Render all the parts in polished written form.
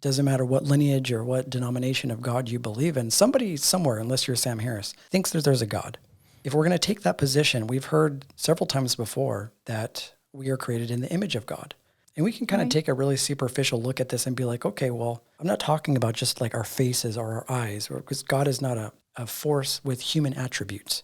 Doesn't matter what lineage or what denomination of God you believe in. Somebody somewhere, unless you're Sam Harris, thinks that there's a God. If we're going to take that position, we've heard several times before that we are created in the image of God. And we can kind of take a really superficial look at this and be like, okay, well, I'm not talking about just like our faces or our eyes, because God is not a force with human attributes.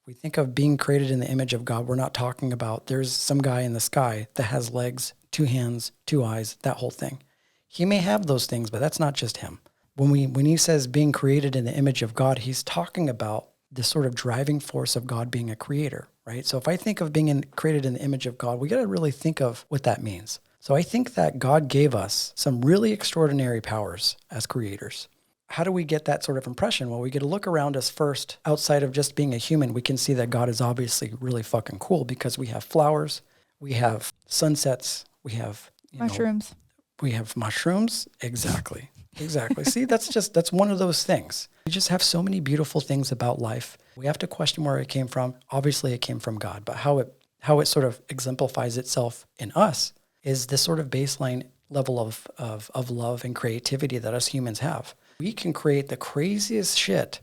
We think of being created in the image of God. We're not talking about there's some guy in the sky that has legs, 2 hands, 2 eyes, that whole thing. He may have those things, but that's not just him. When he says being created in the image of God, he's talking about the sort of driving force of God being a creator, right? So if I think of being created in the image of God, we got to really think of what that means. So I think that God gave us some really extraordinary powers as creators. How do we get that sort of impression? Well, we get to look around us first. Outside of just being a human, we can see that God is obviously really fucking cool because we have flowers, we have sunsets, we have mushrooms. We have mushrooms. Exactly. See, that's one of those things. We just have so many beautiful things about life. We have to question where it came from. Obviously, it came from God, but how it sort of exemplifies itself in us is this sort of baseline level of love and creativity that us humans have. We can create the craziest shit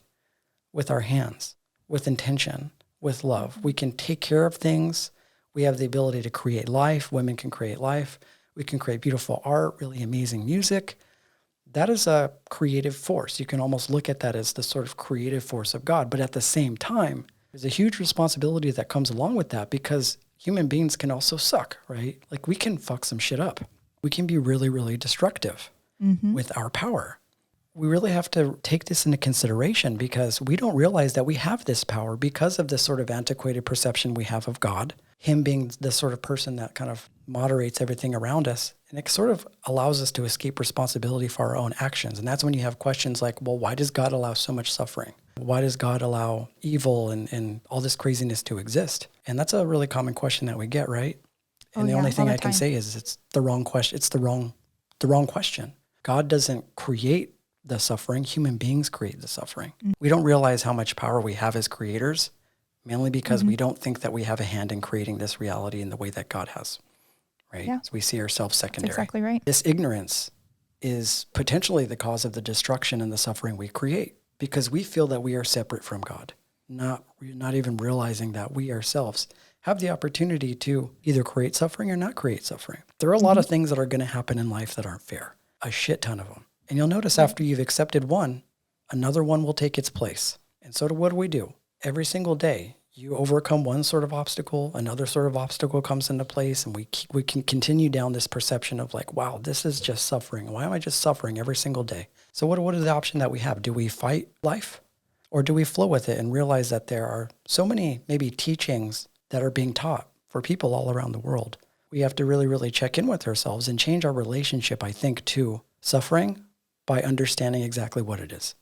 with our hands, with intention, with love. We can take care of things. We have the ability to create life. Women can create life. We can create beautiful art, really amazing music. That is a creative force. You can almost look at that as the sort of creative force of God. But at the same time, there's a huge responsibility that comes along with that because human beings can also suck, right? Like we can fuck some shit up. We can be really, really destructive with our power. We really have to take this into consideration because we don't realize that we have this power because of this sort of antiquated perception we have of God, him being the sort of person that kind of moderates everything around us. And it sort of allows us to escape responsibility for our own actions. And that's when you have questions like, well, why does God allow so much suffering? Why does God allow evil and all this craziness to exist? And that's a really common question that we get, right? And the only thing I can say is it's the wrong question. It's the wrong question. God doesn't create the suffering. Human beings create the suffering. We don't realize how much power we have as creators, mainly because we don't think that we have a hand in creating this reality in the way that God has, right? Yeah. So we see ourselves secondary. That's exactly right. This ignorance is potentially the cause of the destruction and the suffering we create because we feel that we are separate from God, not even realizing that we ourselves have the opportunity to either create suffering or not create suffering. There are a lot of things that are going to happen in life that aren't fair, a shit ton of them. And you'll notice after you've accepted one, another one will take its place. And so what do? Every single day, you overcome one sort of obstacle, another sort of obstacle comes into place, and we can continue down this perception of like, wow, this is just suffering. Why am I just suffering every single day? So what is the option that we have? Do we fight life? Or do we flow with it and realize that there are so many maybe teachings that are being taught for people all around the world? We have to really, really check in with ourselves and change our relationship, I think, to suffering by understanding exactly what it is.